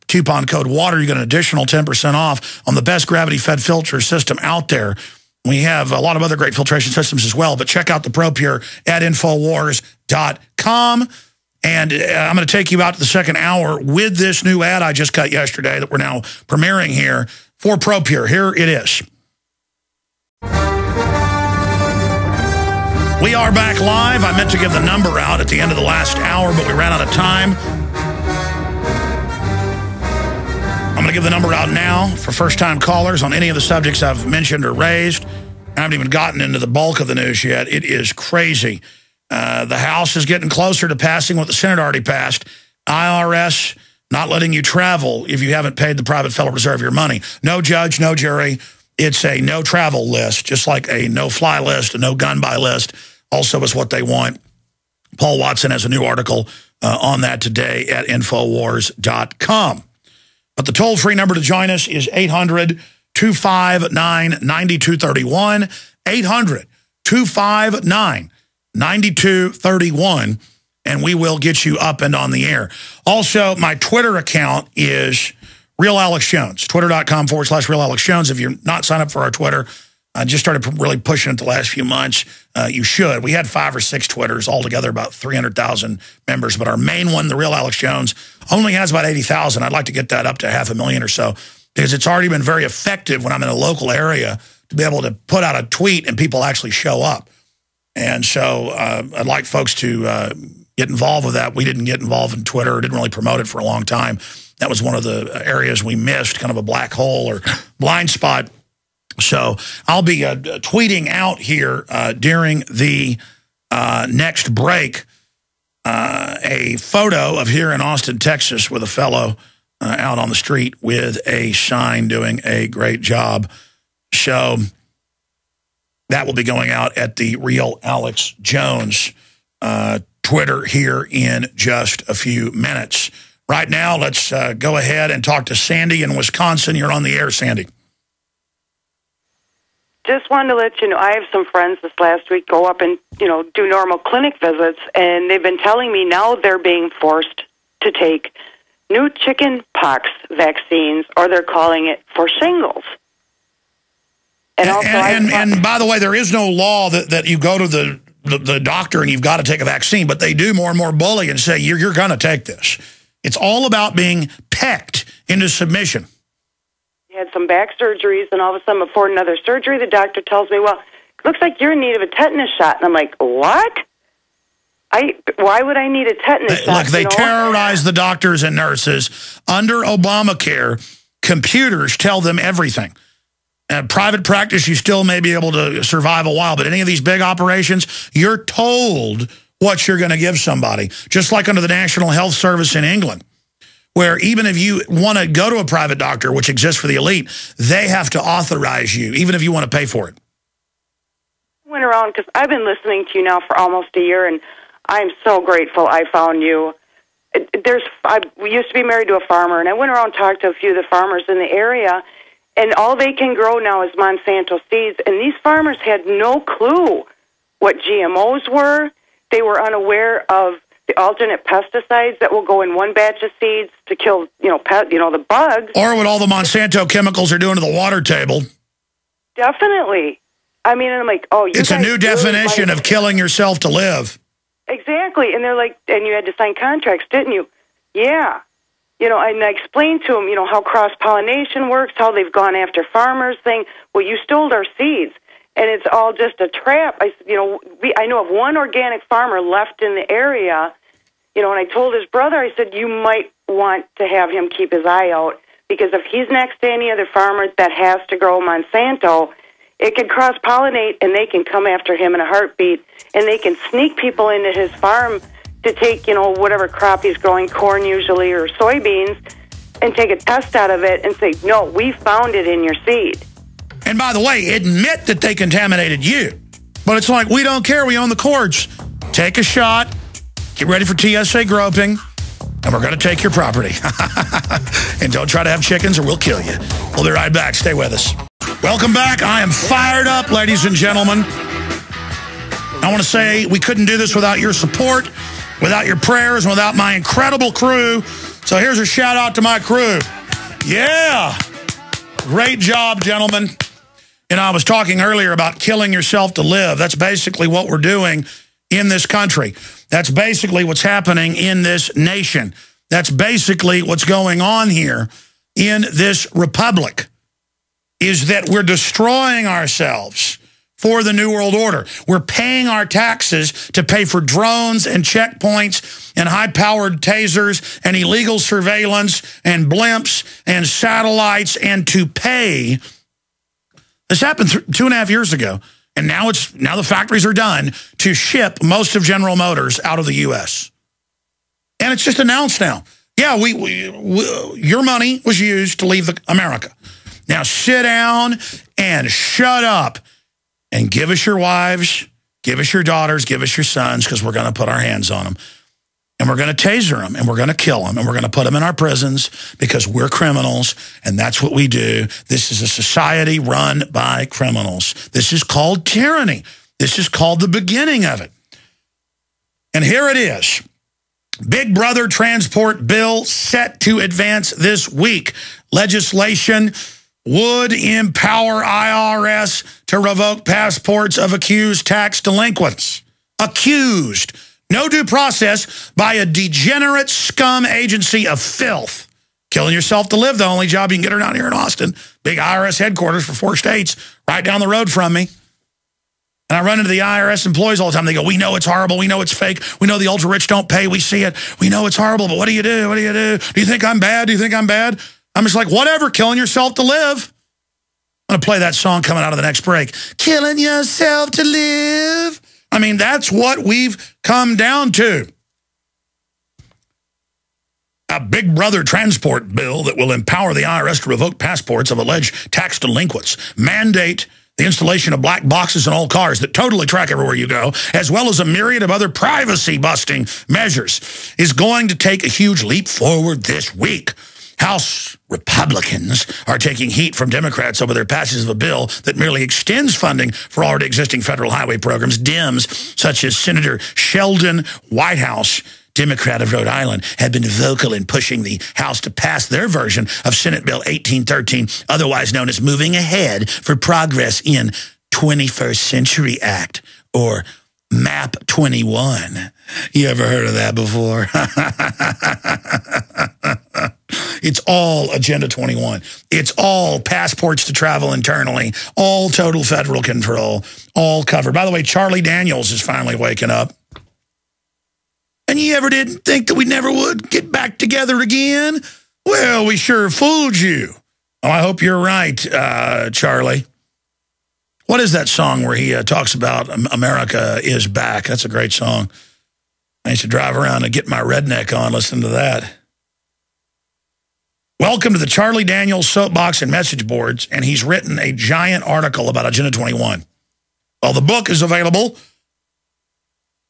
coupon code WATER, you get an additional 10% off on the best gravity-fed filter system out there. We have a lot of other great filtration systems as well, but check out the ProPure at Infowars.com. And I'm going to take you out to the second hour with this new ad I just cut yesterday that we're now premiering here for ProPure. Here it is. We are back live. I meant to give the number out at the end of the last hour, but we ran out of time. I'm going to give the number out now for first-time callers on any of the subjects I've mentioned or raised. I haven't even gotten into the bulk of the news yet. It is crazy. The House is getting closer to passing what the Senate already passed. IRS not letting you travel if you haven't paid the private Federal Reserve your money. No judge, no jury. It's a no-travel list, just like a no-fly list, a no-gun-buy list also is what they want. Paul Watson has a new article on that today at Infowars.com. But the toll-free number to join us is 800-259-9231, 800-259-9231, and we will get you up and on the air. Also, my Twitter account is Real Alex Jones, twitter.com/Real Alex Jones. If you're not signed up for our Twitter, I just started really pushing it the last few months. You should. We had 5 or 6 Twitters altogether, about 300,000 members. But our main one, the Real Alex Jones, only has about 80,000. I'd like to get that up to 500,000 or so, because it's already been very effective when I'm in a local area to be able to put out a tweet and people actually show up. And so I'd like folks to get involved with that. We didn't get involved in Twitter, didn't really promote it for a long time. That was one of the areas we missed, kind of a black hole or blind spot. So I'll be tweeting out here during the next break a photo of here in Austin, Texas, with a fellow out on the street with a sign doing a great job. So that will be going out at the Real Alex Jones Twitter here in just a few minutes. Right now, let's go ahead and talk to Sandy in Wisconsin. You're on the air, Sandy. Just wanted to let you know, I have some friends this last week go up and, do normal clinic visits, and they've been telling me now they're being forced to take new chicken pox vaccines, or they're calling it for shingles. And by the way, there is no law that you go to the doctor and you've got to take a vaccine, but they do more and more bully and say, you're going to take this. It's all about being pecked into submission. Had some back surgeries, and all of a sudden before another surgery, the doctor tells me, well, it looks like you're in need of a tetanus shot. And I'm like, what? Why would I need a tetanus shot? Look, they terrorize the doctors and nurses. Under Obamacare, computers tell them everything. Private practice, you still may be able to survive a while, but any of these big operations, you're told what you're going to give somebody. Just like under the National Health Service in England, where even if you want to go to a private doctor, which exists for the elite, they have to authorize you, even if you want to pay for it. I went around, because I've been listening to you now for almost a year, and I'm so grateful I found you. We used to be married to a farmer, and I went around and talked to a few of the farmers in the area, and all they can grow now is Monsanto seeds, and these farmers had no clue what GMOs were. They were unaware of the alternate pesticides that will go in one batch of seeds to kill, the bugs. Or what all the Monsanto chemicals are doing to the water table. Definitely. I mean, and I'm like, it's a new definition of killing yourself to live. Exactly. And they're like, and you had to sign contracts, didn't you? Yeah. And I explained to them, how cross-pollination works, how they've gone after farmers, saying, well, you stole our seeds. And it's all just a trap. I know of one organic farmer left in the area, and I told his brother, I said, you might want to have him keep his eye out, because if he's next to any other farmer that has to grow Monsanto, it can cross-pollinate, and they can come after him in a heartbeat, and they can sneak people into his farm to take, whatever crop he's growing, corn usually, or soybeans, and take a test out of it and say, no, we found it in your seed. And by the way, admit that they contaminated you. But it's like, we don't care. We own the courts. Take a shot. Get ready for TSA groping. And we're going to take your property. And don't try to have chickens or we'll kill you. We'll be right back. Stay with us. Welcome back. I am fired up, ladies and gentlemen. I want to say we couldn't do this without your support, without your prayers, and without my incredible crew So here's a shout out to my crew. Yeah. Great job, gentlemen. And I was talking earlier about killing yourself to live. That's basically what we're doing in this country. That's basically what's happening in this nation. That's basically what's going on here in this republic, is that we're destroying ourselves for the New World Order. We're paying our taxes to pay for drones and checkpoints and high-powered tasers and illegal surveillance and blimps and satellites, and to pay. This happened 2.5 years ago, and now the factories are done to ship most of General Motors out of the U.S. And it's just announced now. Yeah, your money was used to leave America. Now sit down and shut up and give us your wives, give us your daughters, give us your sons, because we're going to put our hands on them. And we're going to taser them, and we're going to kill them, and we're going to put them in our prisons because we're criminals, and that's what we do. This is a society run by criminals. This is called tyranny. This is called the beginning of it. And here it is. Big Brother transport bill set to advance this week. Legislation would empower IRS to revoke passports of accused tax delinquents. Accused. No due process by a degenerate scum agency of filth. Killing yourself to live, the only job you can get around here in Austin. Big IRS headquarters for 4 states, right down the road from me. And I run into the IRS employees all the time. They go, we know it's horrible. We know it's fake. We know the ultra-rich don't pay. We see it. We know it's horrible, but what do you do? What do you do? Do you think I'm bad? Do you think I'm bad? I'm just like, whatever, killing yourself to live. I'm going to play that song coming out of the next break. Killing yourself to live. I mean, that's what we've come down to. A Big Brother transport bill that will empower the IRS to revoke passports of alleged tax delinquents. Mandate the installation of black boxes in all cars that totally track everywhere you go, as well as a myriad of other privacy-busting measures, is going to take a huge leap forward this week. House Republicans are taking heat from Democrats over their passage of a bill that merely extends funding for already existing federal highway programs. Dems, such as Senator Sheldon Whitehouse, Democrat of Rhode Island, have been vocal in pushing the House to pass their version of Senate Bill 1813, otherwise known as Moving Ahead for Progress in 21st Century Act, or MAP 21. You ever heard of that before? It's all Agenda 21. It's all passports to travel internally, all total federal control, all covered. By the way, Charlie Daniels is finally waking up. And you ever didn't think that we never would get back together again? Well, we sure fooled you. Oh, I hope you're right, Charlie. What is that song where he talks about America is back? That's a great song. I used to drive around and get my redneck on, listen to that. Welcome to the Charlie Daniels soapbox and message boards, and he's written a giant article about Agenda 21. Well, the book is available.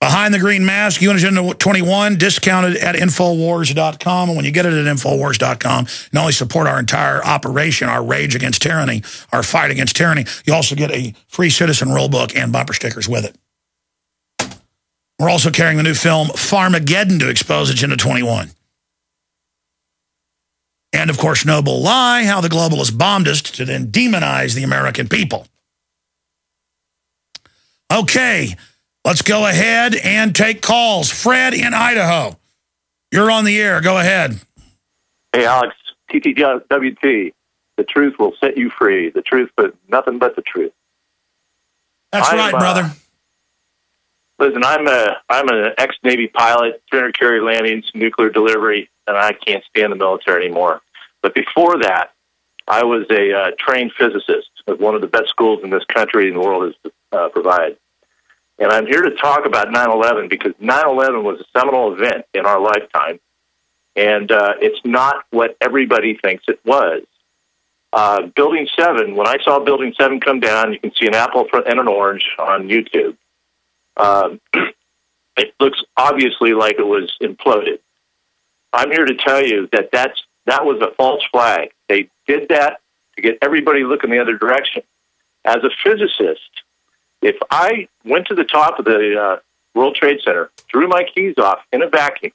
Behind the Green Mask, UN Agenda 21, discounted at Infowars.com. And when you get it at Infowars.com, not only support our entire operation, our rage against tyranny, our fight against tyranny, you also get a free citizen rule book and bumper stickers with it. We're also carrying the new film Farmageddon to expose Agenda 21. And, of course, Noble Lie, how the globalists bombed us to then demonize the American people. Okay, let's go ahead and take calls. Fred in Idaho, you're on the air. Go ahead. Hey, Alex, TTWT, the truth will set you free. The truth, but nothing but the truth. That's right, brother. Listen, I'm an ex-Navy pilot, 300 carrier landings, nuclear delivery, and I can't stand the military anymore. But before that, I was a trained physicist at one of the best schools in this country and the world has provided. And I'm here to talk about 9/11 because 9/11 was a seminal event in our lifetime, and it's not what everybody thinks it was. Building 7, when I saw Building 7 come down, you can see an apple and an orange on YouTube. It looks obviously like it was imploded. I'm here to tell you that that was a false flag. They did that to get everybody looking the other direction. As a physicist, if I went to the top of the World Trade Center, threw my keys off in a vacuum,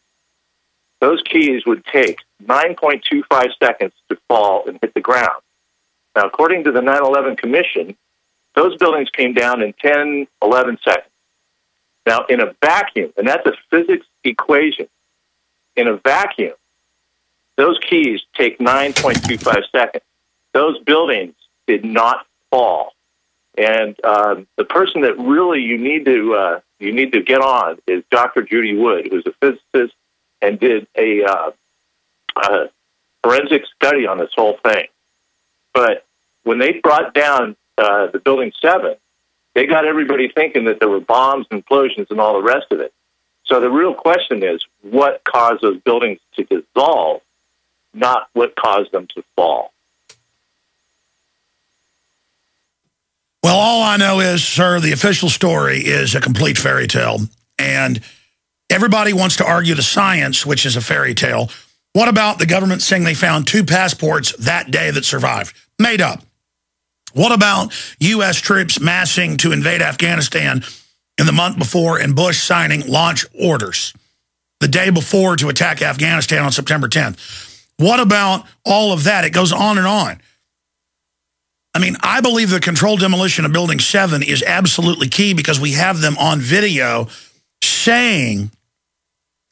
those keys would take 9.25 seconds to fall and hit the ground. Now, according to the 9/11 Commission, those buildings came down in 10, 11 seconds. Now, in a vacuum, and that's a physics equation, in a vacuum, those keys take 9.25 seconds. Those buildings did not fall. And the person that really you need to get on is Dr. Judy Wood, who's a physicist and did a forensic study on this whole thing. But when they brought down the Building 7, they got everybody thinking that there were bombs, implosions, and all the rest of it. So the real question is, what caused those buildings to dissolve, not what caused them to fall? Well, all I know is, sir, the official story is a complete fairy tale. And everybody wants to argue the science, which is a fairy tale. What about the government saying they found 2 passports that day that survived? Made up. What about U.S. troops massing to invade Afghanistan in the month before and Bush signing launch orders the day before to attack Afghanistan on September 10th? What about all of that? It goes on and on. I mean, I believe the controlled demolition of Building 7 is absolutely key because we have them on video saying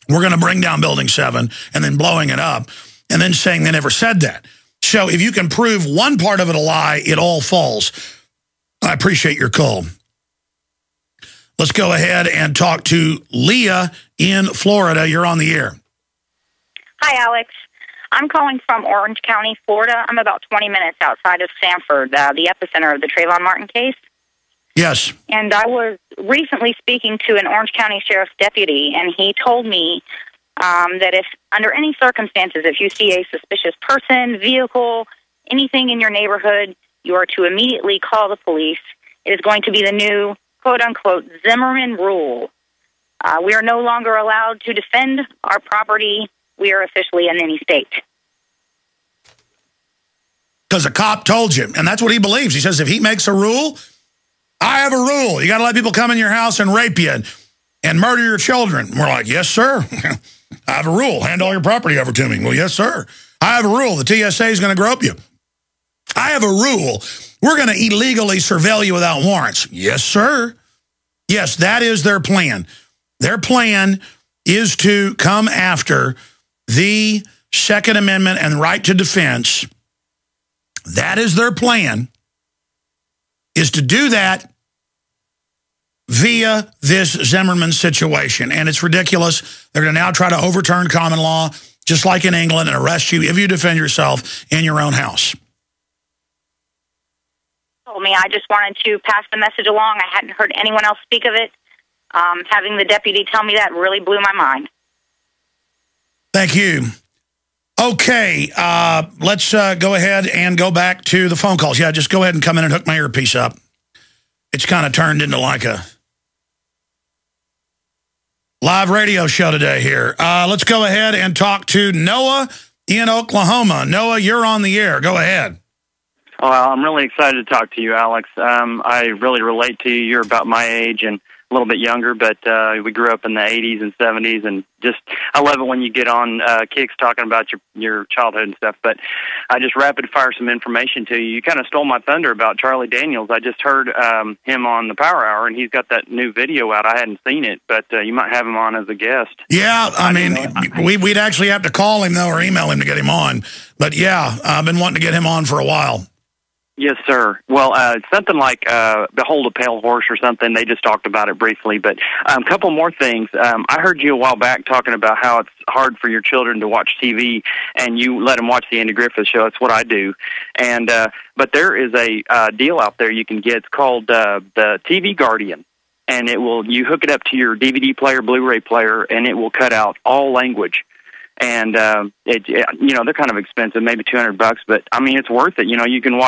we're going to bring down Building 7 and then blowing it up and then saying they never said that. So if you can prove one part of it a lie, it all falls. I appreciate your call. Let's go ahead and talk to Leah in Florida. You're on the air. Hi, Alex. I'm calling from Orange County, Florida. I'm about 20 minutes outside of Sanford, the epicenter of the Trayvon Martin case. Yes. And I was recently speaking to an Orange County Sheriff's deputy, and he told me that if, under any circumstances, if you see a suspicious person, vehicle, anything in your neighborhood, you are to immediately call the police. It is going to be the new, quote-unquote, Zimmerman rule. We are no longer allowed to defend our property. We are officially in any state. Because a cop told you, and that's what he believes. He says if he makes a rule, I have a rule. You got to let people come in your house and rape you and murder your children. And we're like, yes, sir. I have a rule. Hand all your property over to me. Well, yes, sir. I have a rule. The TSA is going to grope you. I have a rule. We're going to illegally surveil you without warrants. Yes, sir. Yes, that is their plan. Their plan is to come after the Second Amendment and right to defense. That is their plan, is to do that via this Zimmerman situation. And it's ridiculous. They're going to now try to overturn common law, just like in England, and arrest you if you defend yourself in your own house. Told me, I just wanted to pass the message along. I hadn't heard anyone else speak of it. Having the deputy tell me that really blew my mind. Thank you. Okay, let's go ahead and go back to the phone calls. Yeah, just go ahead and come in and hook my earpiece up. It's kind of turned into like a live radio show today here. Let's go ahead and talk to Noah in Oklahoma. Noah, you're on the air. Go ahead. Well, I'm really excited to talk to you, Alex. I really relate to you. You're about my age and a little bit younger, but we grew up in the 80s and 70s, and just I love it when you get on kicks talking about your childhood and stuff. But I just rapid fire some information to you. You kind of stole my thunder about Charlie Daniels. I just heard him on the Power Hour, and he's got that new video out. I hadn't seen it, but you might have him on as a guest. Yeah, I mean, we'd actually have to call him, though, or email him to get him on. But, yeah, I've been wanting to get him on for a while. Yes, sir. Well, something like Behold a Pale Horse or something. They just talked about it briefly. But a couple more things. I heard you a while back talking about how it's hard for your children to watch TV, and you let them watch the Andy Griffith Show. That's what I do. And but there is a deal out there you can get. It's called the TV Guardian. And you hook it up to your DVD player, Blu-ray player, and it will cut out all language. And, they're kind of expensive, maybe $200, but, I mean, it's worth it. You know, you can watch